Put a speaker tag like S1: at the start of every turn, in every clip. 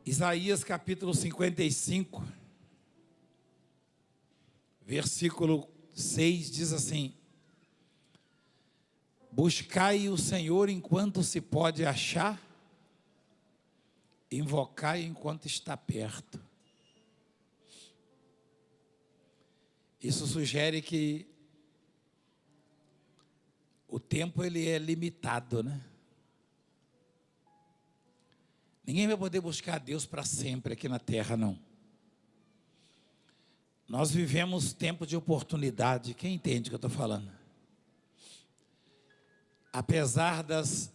S1: Isaías capítulo 55, versículo 6 diz assim: buscai o Senhor enquanto se pode achar, invocai enquanto está perto. Isso sugere que o tempo ele é limitado, né? Ninguém vai poder buscar a Deus para sempre aqui na terra, não. Nós vivemos tempo de oportunidade. Quem entende o que eu estou falando? Apesar das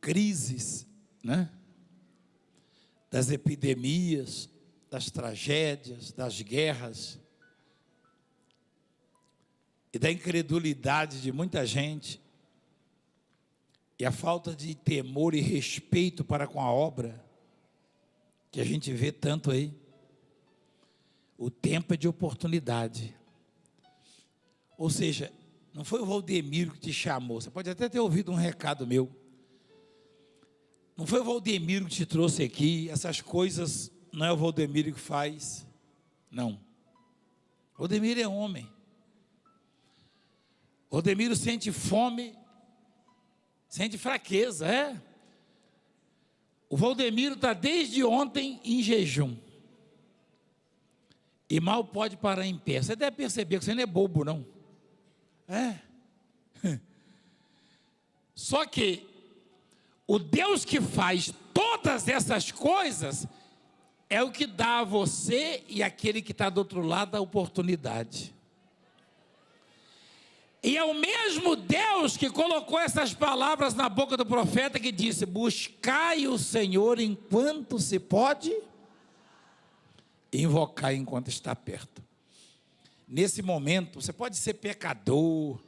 S1: crises, né? Das epidemias, das tragédias, das guerras e da incredulidade de muita gente, e a falta de temor e respeito para com a obra, que a gente vê tanto aí, o tempo é de oportunidade. Ou seja, não foi o Valdemiro que te chamou, você pode até ter ouvido um recado meu, não foi o Valdemiro que te trouxe aqui, essas coisas não é o Valdemiro que faz, não. O Valdemiro é homem. O Valdemiro sente fome, sente fraqueza, é. O Valdemiro está desde ontem em jejum. E mal pode parar em pé. Você deve perceber que você não é bobo, não. É. Só que o Deus que faz todas essas coisas é o que dá a você e aquele que está do outro lado a oportunidade. E é o mesmo Deus que colocou essas palavras na boca do profeta, que disse: buscai o Senhor enquanto se pode, invocai enquanto está perto. Nesse momento, você pode ser pecador,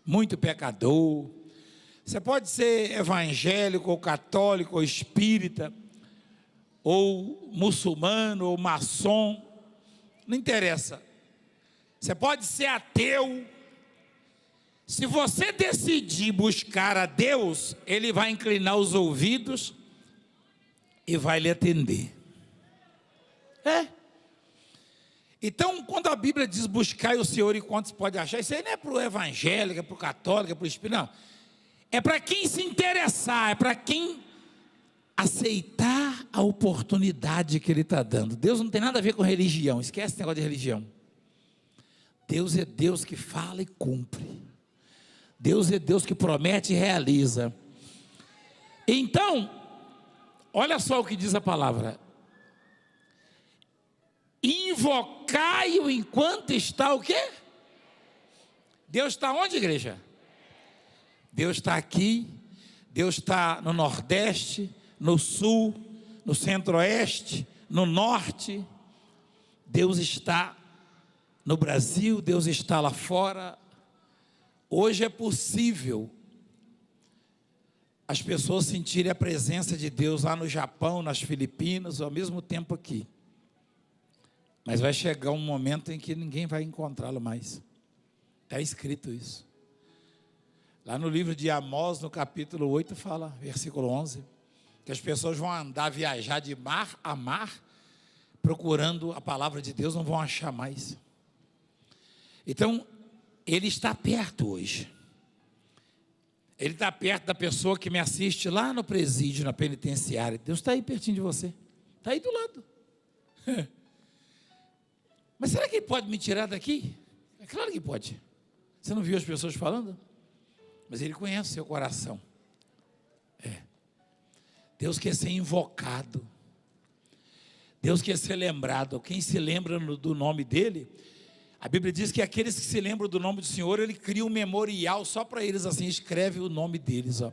S1: muito pecador, você pode ser evangélico, ou católico, ou espírita, ou muçulmano, ou maçom, não interessa. Você pode ser ateu. Se você decidir buscar a Deus, Ele vai inclinar os ouvidos e vai lhe atender. É. Então, quando a Bíblia diz buscar o Senhor enquanto se pode achar, isso aí não é para o evangélico, é para o católico, é para o espírito, não. É para quem se interessar, é para quem aceitar a oportunidade que Ele está dando. Deus não tem nada a ver com religião, esquece esse negócio de religião. Deus é Deus que fala e cumpre. Deus é Deus que promete e realiza. Então, olha só o que diz a palavra: invocai-o enquanto está o quê? Deus está onde, igreja? Deus está aqui, Deus está no Nordeste, no Sul, no Centro-Oeste, no Norte. Deus está no Brasil, Deus está lá fora. Hoje é possível as pessoas sentirem a presença de Deus lá no Japão, nas Filipinas, ao mesmo tempo aqui. Mas vai chegar um momento em que ninguém vai encontrá-lo mais. Está escrito isso. Lá no livro de Amós, no capítulo 8, fala, versículo 11, que as pessoas vão andar, viajar de mar a mar, procurando a palavra de Deus, não vão achar mais. Então, Ele está perto hoje. Ele está perto da pessoa que me assiste lá no presídio, na penitenciária. Deus está aí pertinho de você. Está aí do lado. Mas será que Ele pode me tirar daqui? É claro que pode. Você não viu as pessoas falando? Mas Ele conhece o seu coração. É. Deus quer ser invocado. Deus quer ser lembrado. Quem se lembra do nome dEle, a Bíblia diz que aqueles que se lembram do nome do Senhor, Ele cria um memorial só para eles, assim, escreve o nome deles, ó.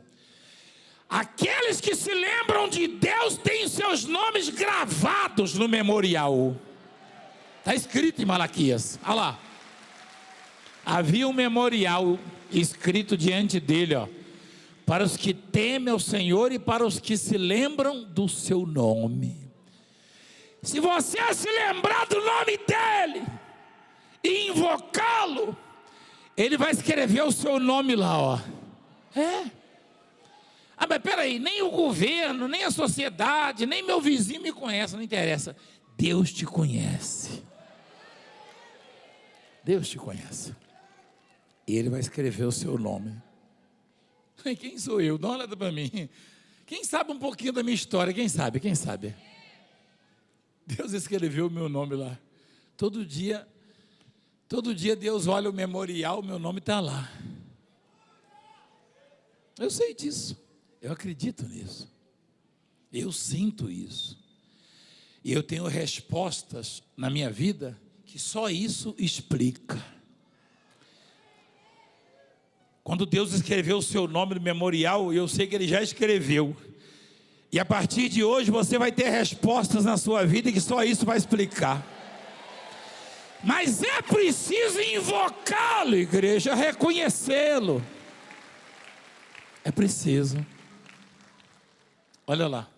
S1: Aqueles que se lembram de Deus têm seus nomes gravados no memorial. Está escrito em Malaquias, olha lá. Havia um memorial escrito diante dele, ó, para os que temem ao Senhor e para os que se lembram do seu nome. Se você se lembrar do nome dEle e invocá-lo, Ele vai escrever o seu nome lá, ó. É. Ah, mas peraí, nem o governo, nem a sociedade, nem meu vizinho me conhece, não interessa. Deus te conhece. Deus te conhece. E Ele vai escrever o seu nome. Quem sou eu? Dá uma olhada para mim. Quem sabe um pouquinho da minha história? Quem sabe? Quem sabe? Deus escreveu o meu nome lá. Todo dia Deus olha o memorial, meu nome está lá. Eu sei disso. Eu acredito nisso. Eu sinto isso. E eu tenho respostas na minha vida que só isso explica. Quando Deus escreveu o seu nome no memorial, eu sei que Ele já escreveu. E a partir de hoje você vai ter respostas na sua vida que só isso vai explicar. Mas é preciso invocá-lo, igreja, reconhecê-lo. É preciso. Olha lá.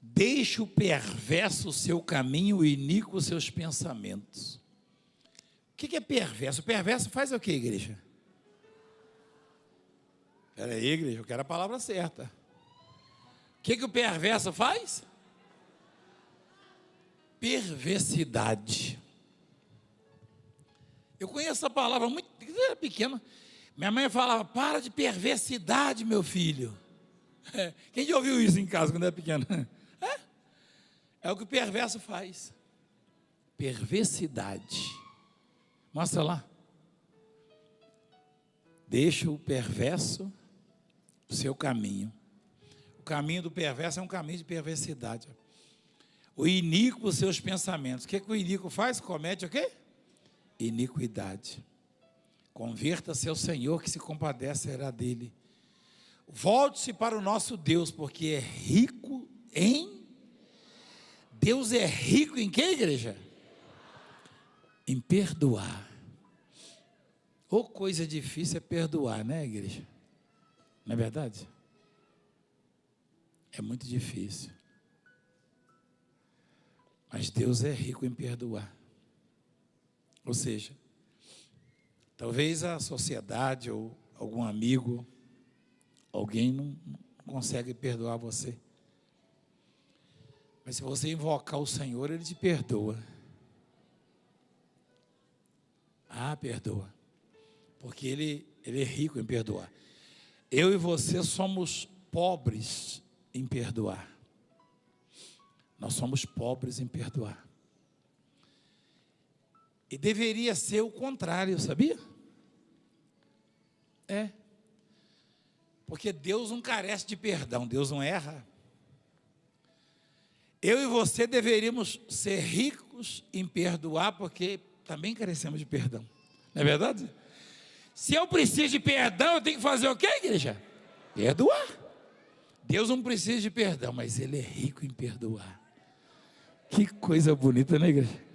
S1: Deixe o perverso o seu caminho e iníquo os seus pensamentos. O que é perverso? O perverso faz o que, igreja? Espera aí, igreja, eu quero a palavra certa. O que o perverso faz? Perversidade. Eu conheço essa palavra muito pequena. Minha mãe falava, para de perversidade, meu filho. Quem já ouviu isso em casa quando era pequeno? É o que o perverso faz. Perversidade. Mostra lá. Deixa o perverso o seu caminho. O caminho do perverso é um caminho de perversidade. O iníquo os seus pensamentos. O que o iníquo faz? Comete o quê? Iniquidade. Converta-se ao Senhor, que se compadecerá dele. Volte-se para o nosso Deus, porque é rico em... Deus é rico em quê, igreja? Em perdoar. Ou coisa difícil é perdoar, né, igreja? Não é verdade? É muito difícil. Mas Deus é rico em perdoar. Ou seja, talvez a sociedade ou algum amigo, alguém não consegue perdoar você. Mas se você invocar o Senhor, Ele te perdoa. Perdoa. Porque Ele é rico em perdoar. Eu e você somos pobres em perdoar. Nós somos pobres em perdoar. E deveria ser o contrário, sabia? Porque Deus não carece de perdão, Deus não erra. Eu e você deveríamos ser ricos em perdoar, porque também carecemos de perdão. Não é verdade? Se eu preciso de perdão, eu tenho que fazer o quê, igreja? Perdoar. Deus não precisa de perdão, mas Ele é rico em perdoar. Que coisa bonita, né, igreja?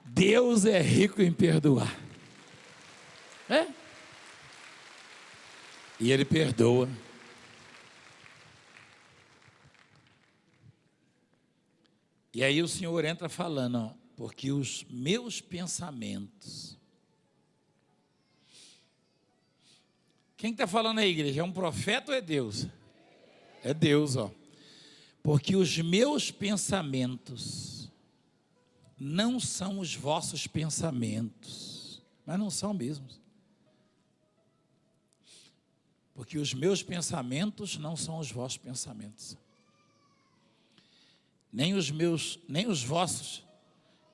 S1: Deus é rico em perdoar. E Ele perdoa. E aí o Senhor entra falando, porque os meus pensamentos... Quem está falando aí, igreja? É um profeta ou é Deus? É Deus, Porque os meus pensamentos não são os vossos pensamentos, mas não são mesmos. Porque os meus pensamentos não são os vossos pensamentos. Nem os vossos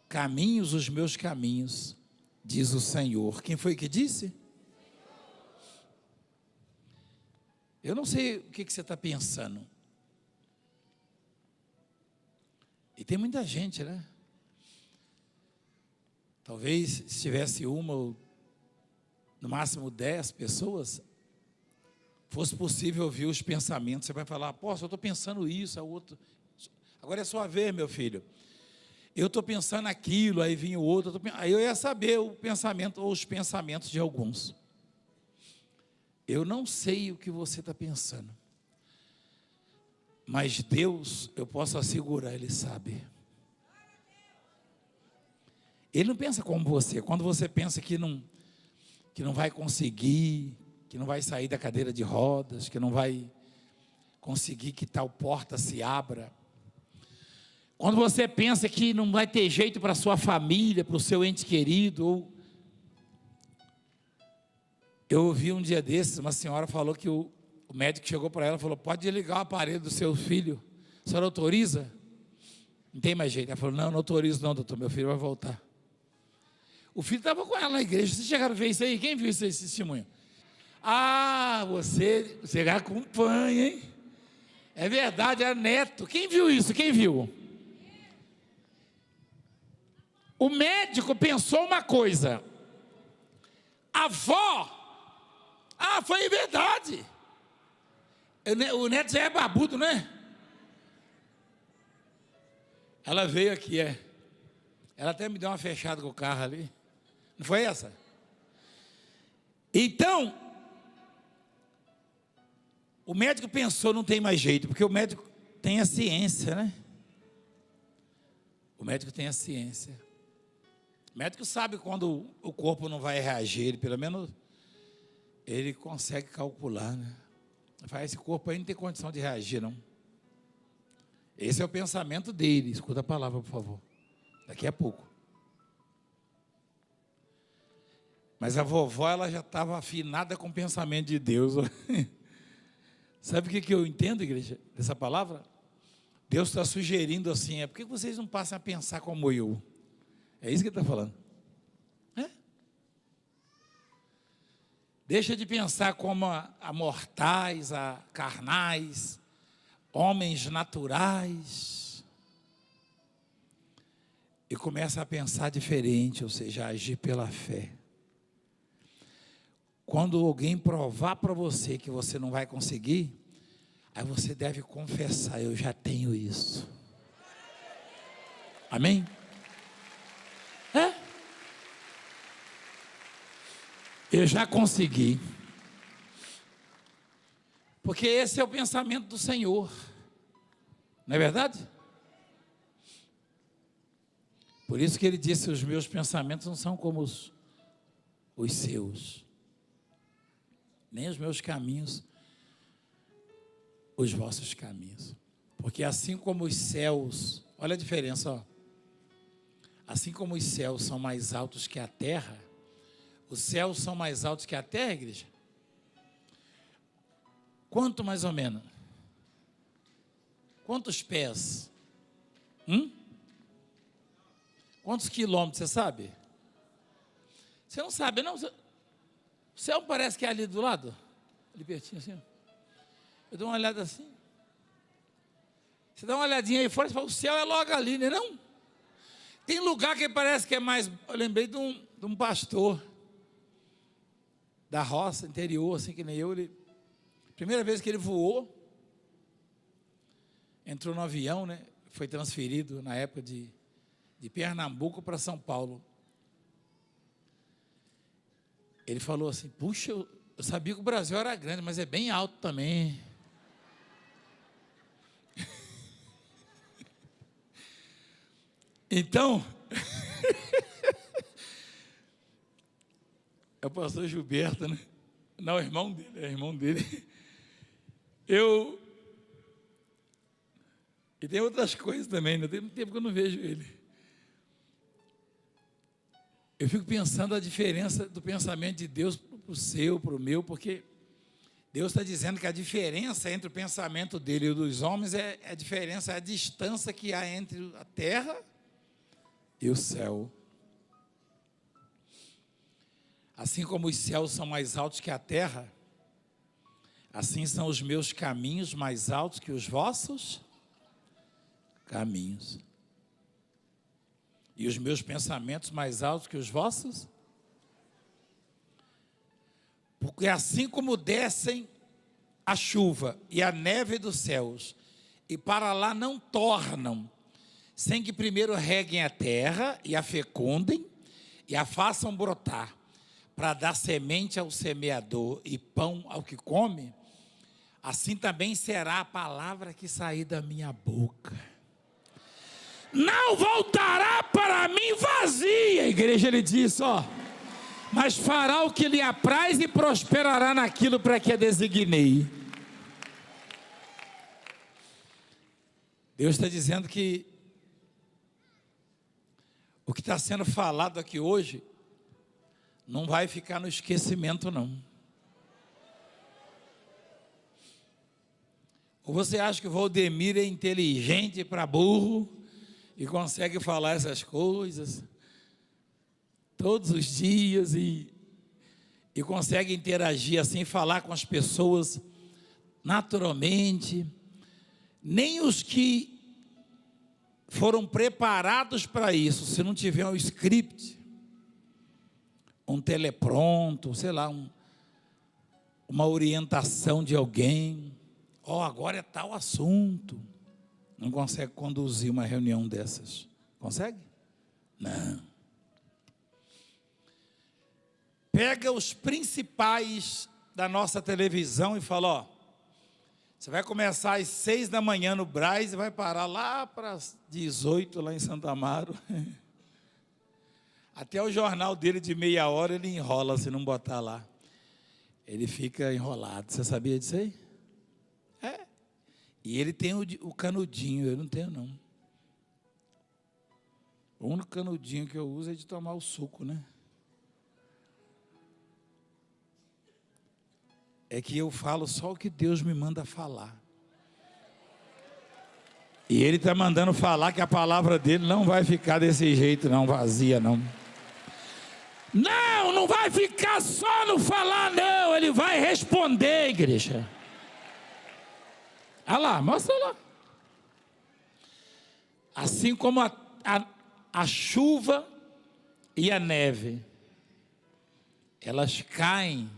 S1: caminhos, os meus caminhos, diz o Senhor. Quem foi que disse? Eu não sei o que você está pensando. E tem muita gente, né? Talvez se tivesse uma ou no máximo 10 pessoas, fosse possível ouvir os pensamentos. Você vai falar, apóstolo, eu estou pensando isso, a outro. Agora é sua vez, meu filho. Eu estou pensando aquilo, aí vinha o outro. Aí eu ia saber o pensamento ou os pensamentos de alguns. Eu não sei o que você está pensando, mas Deus, eu posso assegurar, Ele sabe. Ele não pensa como você. Quando você pensa que não vai conseguir, que não vai sair da cadeira de rodas, que não vai conseguir que tal porta se abra. Quando você pensa que não vai ter jeito para a sua família, para o seu ente querido. Eu ouvi um dia desses, uma senhora falou que o médico chegou para ela e falou: pode desligar o aparelho do seu filho, a senhora autoriza? Não tem mais jeito. Ela falou: não autorizo não, doutor, meu filho vai voltar. O filho estava com ela na igreja. Vocês chegaram a ver isso aí? Quem viu esse testemunho? Ah, você acompanha, hein? É verdade, era neto. Quem viu isso? Quem viu? O médico pensou uma coisa. A avó, foi verdade. O neto já é barbudo, né? Ela veio aqui, Ela até me deu uma fechada com o carro ali. Não foi essa? Então, o médico pensou, não tem mais jeito, porque o médico tem a ciência, né? O médico tem a ciência. O médico sabe quando o corpo não vai reagir, ele, pelo menos ele consegue calcular, né? Esse corpo aí não tem condição de reagir, não. Esse é o pensamento dele. Escuta a palavra, por favor. Daqui a pouco. Mas a vovó, ela já estava afinada com o pensamento de Deus. Sabe o que eu entendo, igreja, dessa palavra? Deus está sugerindo assim, por que vocês não passam a pensar como eu? É isso que ele está falando. Deixa de pensar como a mortais, a carnais, homens naturais. E começa a pensar diferente, ou seja, a agir pela fé. Quando alguém provar para você que você não vai conseguir, aí você deve confessar: eu já tenho isso. Amém? Eu já consegui. Porque esse é o pensamento do Senhor. Não é verdade? Por isso que ele disse: os meus pensamentos não são como os seus, nem os meus caminhos, os vossos caminhos. Porque assim como os céus, olha a diferença, assim como os céus são mais altos que a terra, os céus são mais altos que a terra, igreja? Quanto mais ou menos? Quantos pés? Quantos quilômetros, você sabe? Você não sabe, não? O céu parece que é ali do lado, ali pertinho assim. Eu dou uma olhada assim. Você dá uma olhadinha aí fora e fala: o céu é logo ali, né? Não? Tem lugar que parece que é mais... Eu lembrei de um pastor da roça, interior, assim que nem eu. Primeira vez que ele voou, entrou no avião, né? Foi transferido na época de Pernambuco para São Paulo. Ele falou assim: puxa, eu sabia que o Brasil era grande, mas é bem alto também. Então, é o pastor Gilberto, né? Não, é irmão dele. E tem outras coisas também, né? Tem muito tempo que eu não vejo ele. Eu fico pensando a diferença do pensamento de Deus para o seu, para o meu, porque Deus está dizendo que a diferença entre o pensamento dele e o dos homens é a diferença, é a distância que há entre a terra e o céu. Assim como os céus são mais altos que a terra, assim são os meus caminhos mais altos que os vossos caminhos. E os meus pensamentos mais altos que os vossos. Porque assim como descem a chuva e a neve dos céus, e para lá não tornam, sem que primeiro reguem a terra e a fecundem e a façam brotar, para dar semente ao semeador e pão ao que come, assim também será a palavra que sair da minha boca. Não voltará para mim vazia. A igreja, ele disse, mas fará o que lhe apraz e prosperará naquilo para que a designei. Deus está dizendo que o que está sendo falado aqui hoje não vai ficar no esquecimento, não. Ou você acha que o Valdemir é inteligente para burro e consegue falar essas coisas todos os dias e consegue interagir assim, falar com as pessoas naturalmente? Nem os que foram preparados para isso, se não tiver um script, um telepronto, sei lá, uma orientação de alguém, agora é tal assunto, não consegue conduzir uma reunião dessas. Consegue? Não. Pega os principais da nossa televisão e fala, você vai começar às 6 da manhã no Brás e vai parar lá para as 18 lá em Santo Amaro. Até o jornal dele de meia hora ele enrola se não botar lá. Ele fica enrolado. Você sabia disso aí? É. E ele tem o canudinho, eu não tenho não. O único canudinho que eu uso é de tomar o suco, né? É que eu falo só o que Deus me manda falar. E Ele está mandando falar que a palavra dele não vai ficar desse jeito não, vazia não. Não vai ficar só no falar não, Ele vai responder, igreja. Olha lá, mostra lá. Assim como a chuva e a neve, elas caem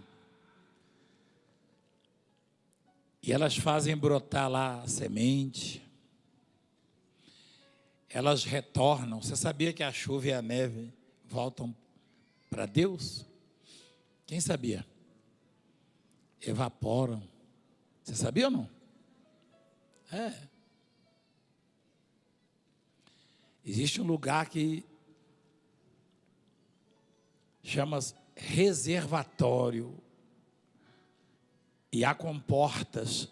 S1: e elas fazem brotar lá a semente, elas retornam. Você sabia que a chuva e a neve voltam para Deus? Quem sabia? Evaporam. Você sabia ou não? É. Existe um lugar que chama reservatório. E há portas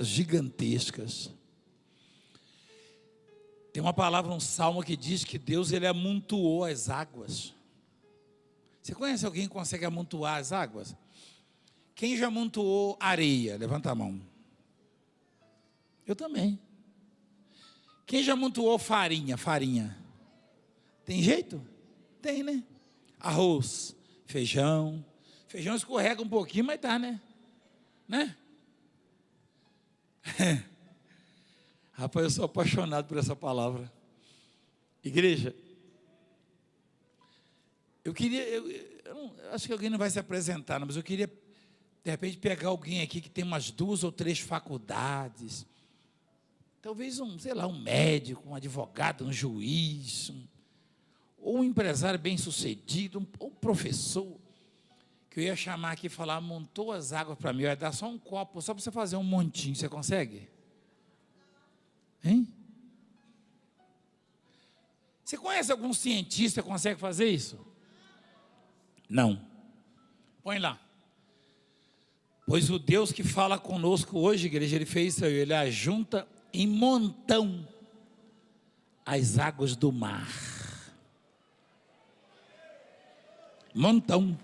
S1: gigantescas. Tem uma palavra, um salmo que diz que Deus, Ele amontoou as águas. Você conhece alguém que consegue amontoar as águas? Quem já amontoou areia? Levanta a mão. Eu também. Quem já amontoou farinha? Tem jeito? Tem, né? Arroz, feijão. Feijão escorrega um pouquinho, mas tá, né? Rapaz, eu sou apaixonado por essa palavra. Igreja, eu acho que alguém não vai se apresentar, mas eu queria, de repente, pegar alguém aqui que tem umas 2 ou 3 faculdades, talvez um médico, um advogado, um juiz, ou um empresário bem-sucedido, ou um professor, que eu ia chamar aqui e falar, montou as águas para mim, vai dar só um copo, só para você fazer um montinho, você consegue? Hein? Você conhece algum cientista que consegue fazer isso? Não. Põe lá. Pois o Deus que fala conosco hoje, igreja, Ele fez isso aí, Ele ajunta em montão as águas do mar. Montão.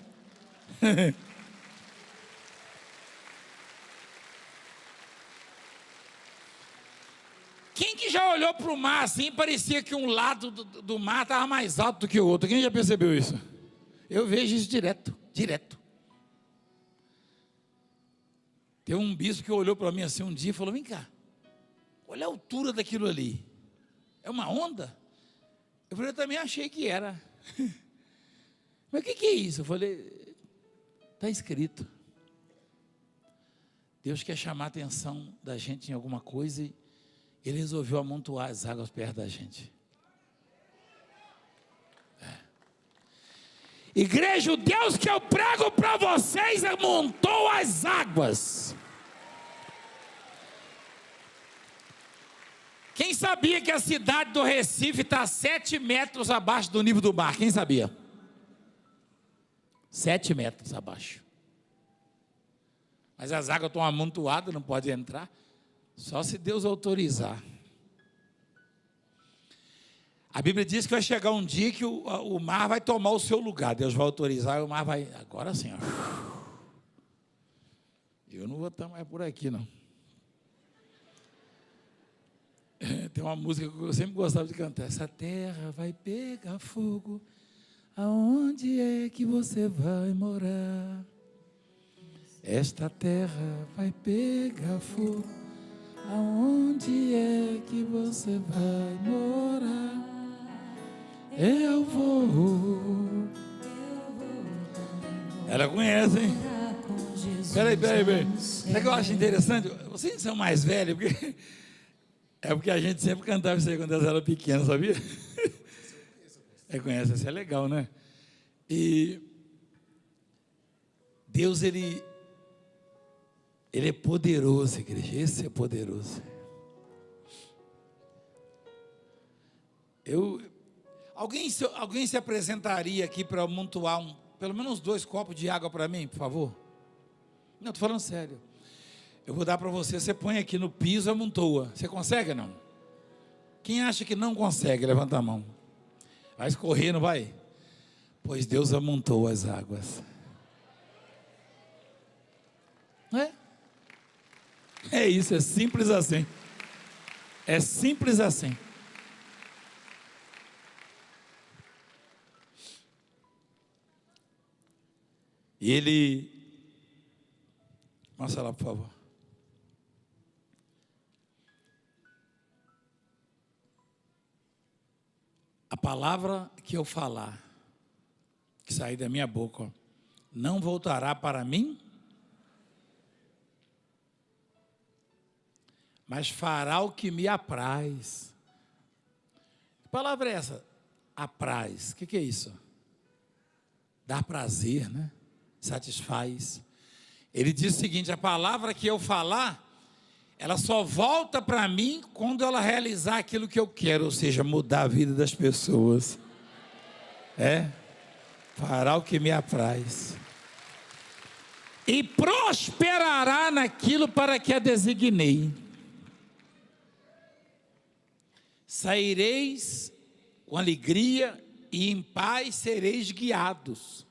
S1: Quem que já olhou para o mar assim, parecia que um lado do mar estava mais alto do que o outro? Quem já percebeu isso? Eu vejo isso direto. Tem um bispo que olhou para mim assim um dia e falou, vem cá, olha a altura daquilo ali, é uma onda? Eu falei, eu também achei que era. Mas o que é isso? Eu falei, está escrito. Deus quer chamar a atenção da gente em alguma coisa e Ele resolveu amontoar as águas perto da gente. Igreja, o Deus que eu prego para vocês amontou as águas. Quem sabia que a cidade do Recife está 7 metros abaixo do nível do mar? Quem sabia? 7 metros abaixo. Mas as águas estão amontoadas, não pode entrar, só se Deus autorizar. A Bíblia diz que vai chegar um dia que o mar vai tomar o seu lugar. Deus vai autorizar e o mar vai, agora sim, ó. Eu não vou estar mais por aqui, não. Tem uma música que eu sempre gostava de cantar. Essa terra vai pegar fogo, aonde é que você vai morar? Esta terra vai pegar fogo, aonde é que você vai morar? Eu vou. Ela conhece, hein? Peraí. Sabe o que eu acho interessante? Vocês são mais velhos, porque a gente sempre cantava isso aí quando elas eram pequenas, sabia? Conhece, isso é legal, né? E Deus, Ele é poderoso, igreja. Esse é poderoso. Alguém se apresentaria aqui para amontoar pelo menos 2 copos de água para mim, por favor? Não, estou falando sério. Eu vou dar para você, você põe aqui no piso e amontoa. Você consegue ou não? Quem acha que não consegue, levanta a mão. Vai escorrer, não vai? Pois Deus amontou as águas. Não é? É isso, é simples assim. É simples assim. E ele... Mostra lá, por favor. A palavra que eu falar, que sair da minha boca, não voltará para mim, mas fará o que me apraz. Que palavra é essa? Apraz. O que é isso? Dá prazer, né? Satisfaz. Ele diz o seguinte: a palavra que eu falar, ela só volta para mim quando ela realizar aquilo que eu quero, ou seja, mudar a vida das pessoas. Fará o que me apraz. E prosperará naquilo para que a designei. Saireis com alegria e em paz sereis guiados.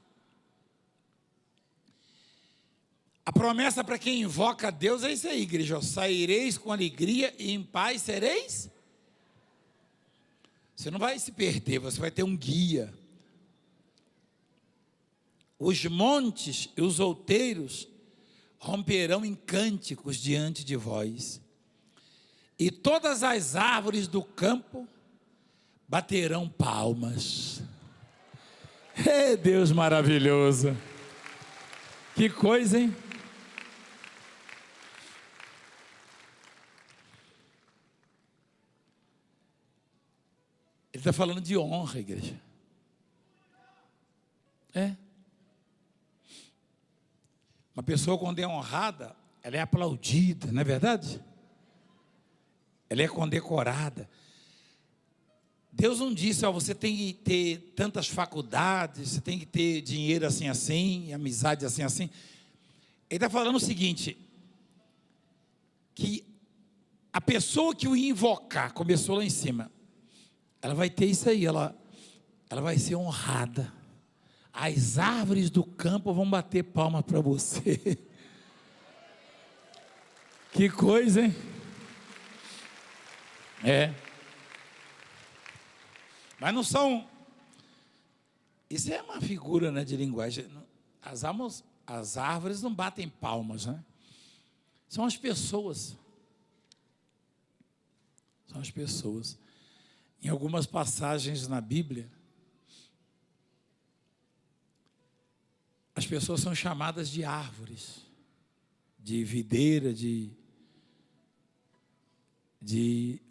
S1: A promessa para quem invoca a Deus é isso aí, igreja. Saireis com alegria e em paz sereis. Você não vai se perder, você vai ter um guia. Os montes e os outeiros romperão em cânticos diante de vós. E todas as árvores do campo baterão palmas. Deus maravilhoso. Que coisa, hein? Ele está falando de honra, igreja. Uma pessoa, quando é honrada, ela é aplaudida, não é verdade? Ela é condecorada. Deus não disse, você tem que ter tantas faculdades, você tem que ter dinheiro assim, amizade assim. Ele está falando o seguinte, que a pessoa que o invocar, começou lá em cima, ela vai ter isso aí, ela vai ser honrada. As árvores do campo vão bater palma para você. Que coisa, hein? Mas não são... Isso é uma figura, né, de linguagem. As árvores não batem palmas, né? São as pessoas. São as pessoas. Em algumas passagens na Bíblia, as pessoas são chamadas de árvores, de videira, de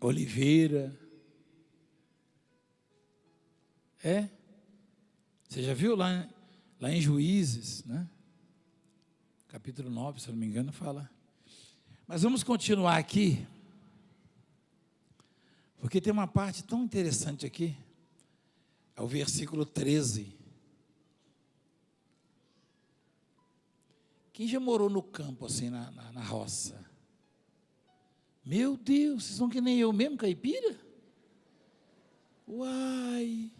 S1: oliveira. Você já viu lá em Juízes, né? Capítulo 9, se eu não me engano, fala. Mas vamos continuar aqui, porque tem uma parte tão interessante aqui. É o versículo 13. Quem já morou no campo, assim, na roça? Meu Deus, vocês são que nem eu mesmo, caipira? Uai!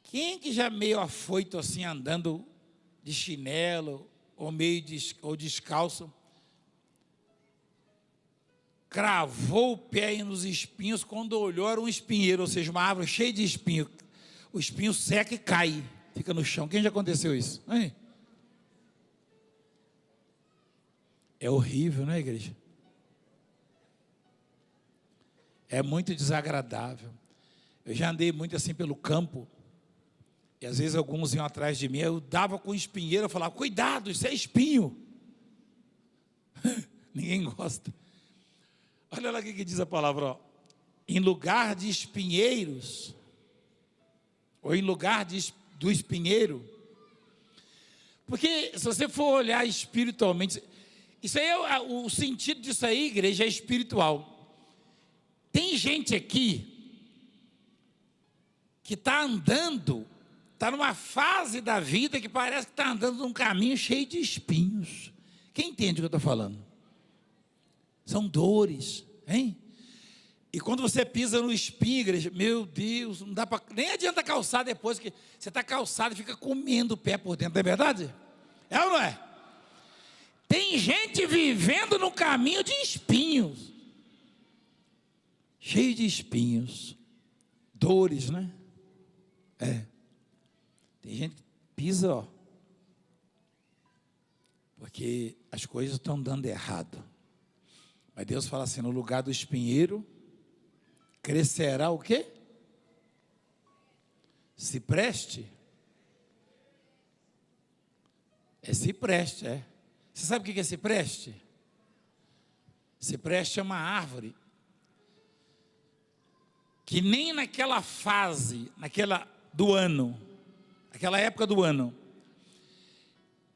S1: Quem que já meio afoito assim, andando de chinelo, ou descalço, cravou o pé nos espinhos, quando olhou era um espinheiro, ou seja, uma árvore cheia de espinho. O espinho seca e cai, fica no chão. Quem já aconteceu isso? Hein? É horrível, não é, igreja? É muito desagradável. Eu já andei muito assim pelo campo, e às vezes alguns iam atrás de mim, eu dava com espinheiro, eu falava, cuidado, isso é espinho. Ninguém gosta. Olha lá o que diz a palavra, ó. Em lugar de espinheiros, ou em lugar do espinheiro, porque se você for olhar espiritualmente, isso aí o sentido disso aí, igreja, é espiritual. Tem gente aqui que está andando, está numa fase da vida que parece que está andando num caminho cheio de espinhos. Quem entende o que eu estou falando? São dores, hein? E quando você pisa no espinho, igreja, meu Deus, não dá para, nem adianta calçar depois, que você está calçado e fica comendo o pé por dentro, não é verdade? É ou não é? Tem gente vivendo no caminho de espinhos, cheio de espinhos, dores, né? Tem gente que pisa, ó, porque as coisas estão dando errado. Mas Deus fala assim, no lugar do espinheiro, crescerá o quê? Cipreste. É cipreste, é. Você sabe o que é cipreste? Cipreste é uma árvore que nem naquela fase, aquela época do ano,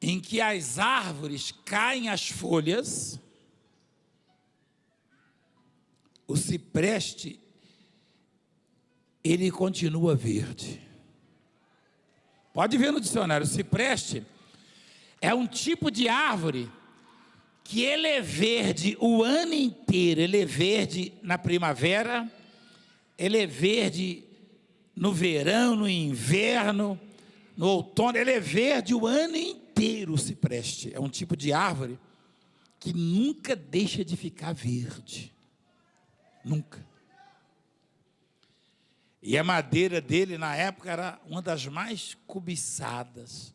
S1: em que as árvores caem as folhas, o cipreste, ele continua verde. Pode ver no dicionário, o cipreste é um tipo de árvore que ele é verde o ano inteiro. Ele é verde na primavera, ele é verde no verão, no inverno, no outono, ele é verde o ano inteiro, o cipreste. É um tipo de árvore que nunca deixa de ficar verde. Nunca. E a madeira dele, na época, era uma das mais cobiçadas.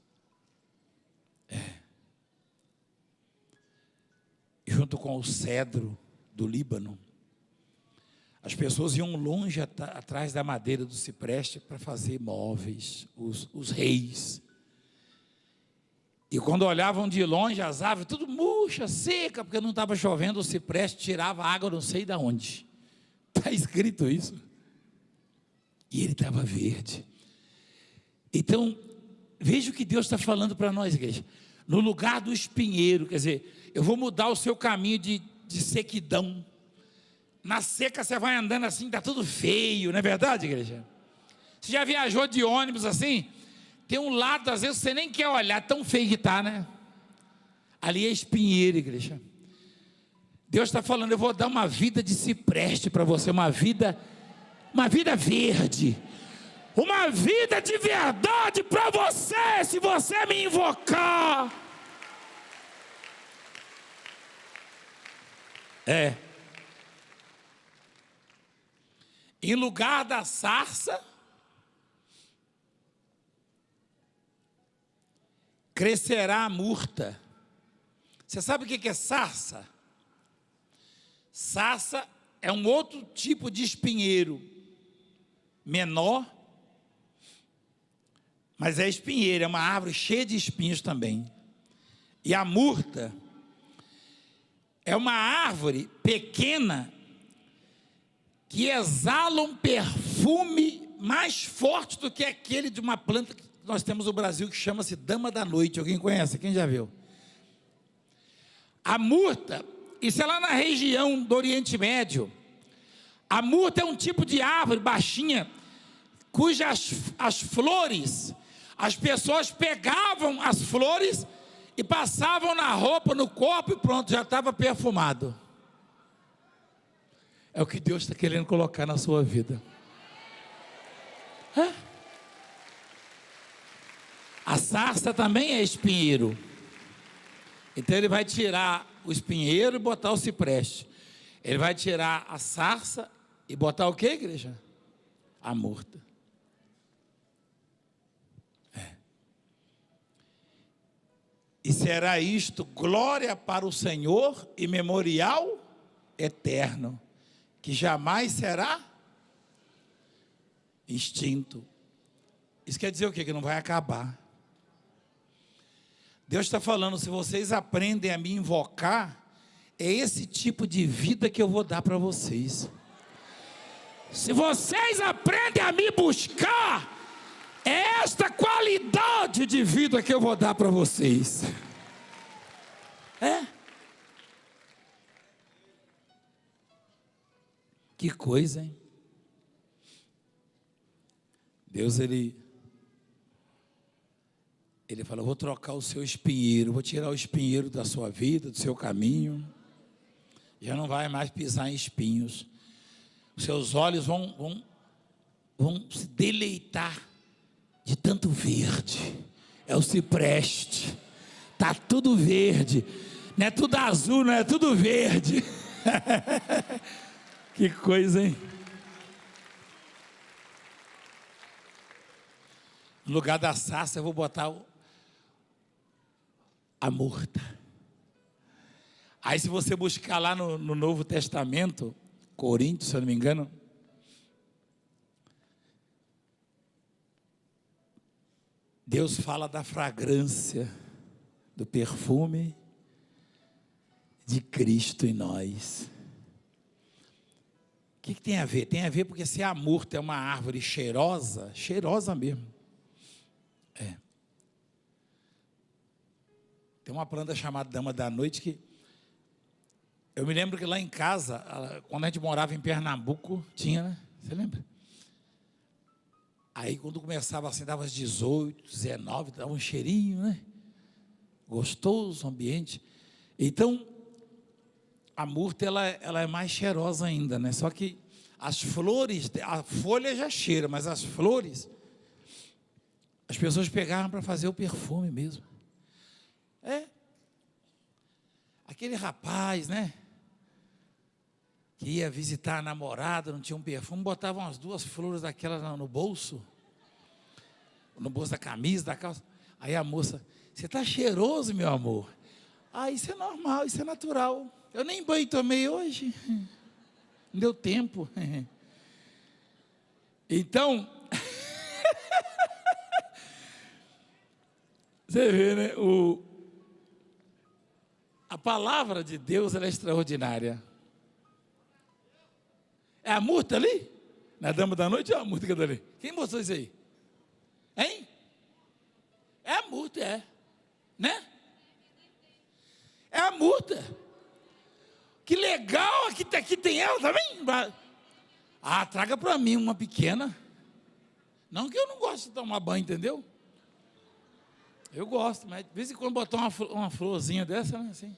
S1: Junto com o cedro do Líbano. As pessoas iam longe atrás da madeira do cipreste para fazer móveis, os reis. E quando olhavam de longe, as árvores tudo murcha, seca, porque não estava chovendo, o cipreste tirava água não sei de onde. Está escrito isso. E ele estava verde. Então, veja o que Deus está falando para nós, igreja. No lugar do espinheiro, quer dizer, eu vou mudar o seu caminho de sequidão. Na seca você vai andando assim, está tudo feio, não é verdade, igreja? Você já viajou de ônibus assim? Tem um lado, às vezes, você nem quer olhar, tão feio que está, né? Ali é espinheiro, igreja. Deus está falando, eu vou dar uma vida de cipreste para você, uma vida verde, uma vida de verdade para você, se você me invocar. Em lugar da sarça, crescerá a murta. Você sabe o que é sarça? Sarça é um outro tipo de espinheiro, menor, mas é espinheiro, é uma árvore cheia de espinhos também. E a murta é uma árvore pequena que exala um perfume mais forte do que aquele de uma planta que nós temos no Brasil que chama-se dama da noite. Alguém conhece? Quem já viu? A murta, isso é lá na região do Oriente Médio. A murta é um tipo de árvore baixinha cujas as flores, as pessoas pegavam as flores e passavam na roupa, no corpo e pronto, já estava perfumado. É o que Deus está querendo colocar na sua vida. A sarça também é espinheiro. Então ele vai tirar o espinheiro e botar o cipreste. Ele vai tirar a sarça e botar o que, igreja? A murta. E será isto glória para o Senhor e memorial eterno, que jamais será extinto. Isso quer dizer o quê? Que não vai acabar. Deus está falando, se vocês aprendem a me invocar, é esse tipo de vida que eu vou dar para vocês. Se vocês aprendem a me buscar, é esta qualidade de vida que eu vou dar para vocês. Que coisa, hein? Deus, Ele fala, eu vou trocar o seu espinheiro, vou tirar o espinheiro da sua vida, do seu caminho. Já não vai mais pisar em espinhos. Os seus olhos vão se deleitar de tanto verde. É o cipreste. Está tudo verde. Não é tudo azul, não é tudo verde. Que coisa, hein? No lugar da sarça eu vou botar a murta. Aí se você buscar lá no Novo Testamento, Coríntios, se eu não me engano, Deus fala da fragrância, do perfume de Cristo em nós. O que tem a ver? Tem a ver porque se a murta é uma árvore cheirosa, cheirosa mesmo. Tem uma planta chamada dama da noite que eu me lembro que lá em casa, quando a gente morava em Pernambuco, tinha, né? Você lembra? Aí quando começava assim, dava às 18, 19, dava um cheirinho, né? Gostoso o ambiente. Então, a murta, ela é mais cheirosa ainda, né? Só que as flores, a folha já cheira, mas as flores, as pessoas pegavam para fazer o perfume mesmo. Aquele rapaz, né? Que ia visitar a namorada, não tinha um perfume, botava umas 2 flores daquela no bolso da camisa, da calça. Aí a moça, você está cheiroso, meu amor? Isso é normal, isso é natural. Eu nem banho tomei hoje. Não deu tempo. Então, você vê, né? A palavra de Deus, ela é extraordinária. É a murta ali? Na dama da noite ou a murta que está ali? Quem mostrou isso aí? Hein? É a murta, né? É a murta. Que legal, aqui tem ela também. Traga para mim uma pequena. Não que eu não gosto de tomar banho, entendeu? Eu gosto, mas de vez em quando botar uma florzinha dessa, né, assim.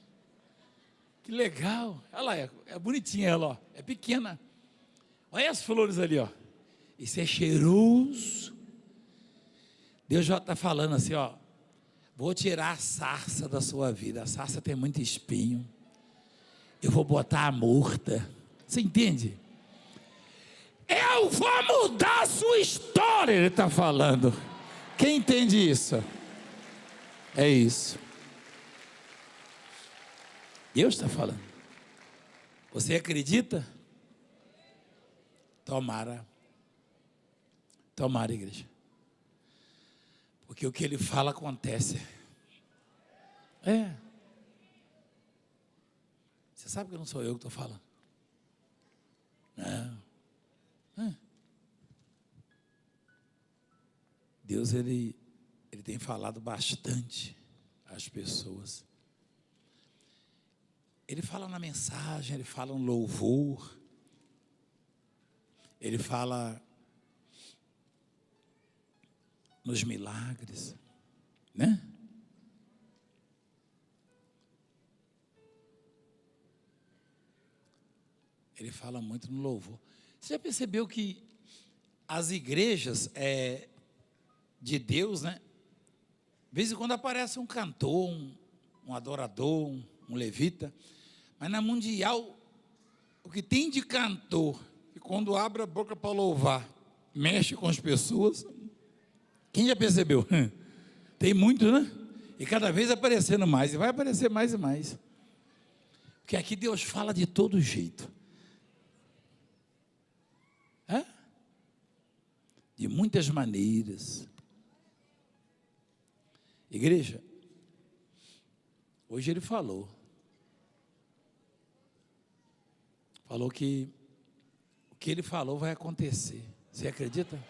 S1: Que legal. Ela é bonitinha ela, ó. É pequena. Olha as flores ali, ó. Isso é cheiroso. Deus já está falando assim, ó. Vou tirar a sarça da sua vida. A sarça tem muito espinho. Eu vou botar a murta. Você entende? Eu vou mudar a sua história, ele está falando. Quem entende isso? É isso. Deus está falando. Você acredita? Tomara. Tomara, igreja. Porque o que ele fala acontece. Você sabe que não sou eu que estou falando. Não. Deus, ele tem falado bastante às pessoas. Ele fala na mensagem, ele fala no louvor, ele fala nos milagres, né? Ele fala muito no louvor. Você já percebeu que as igrejas de Deus, né? De vez em quando aparece um cantor, um adorador, um levita, mas na mundial, o que tem de cantor, que quando abre a boca para louvar, mexe com as pessoas, quem já percebeu? Tem muito, né? E cada vez aparecendo mais, e vai aparecer mais e mais. Porque aqui Deus fala de todo jeito. De muitas maneiras. Igreja, hoje ele falou que o que ele falou vai acontecer. Você acredita?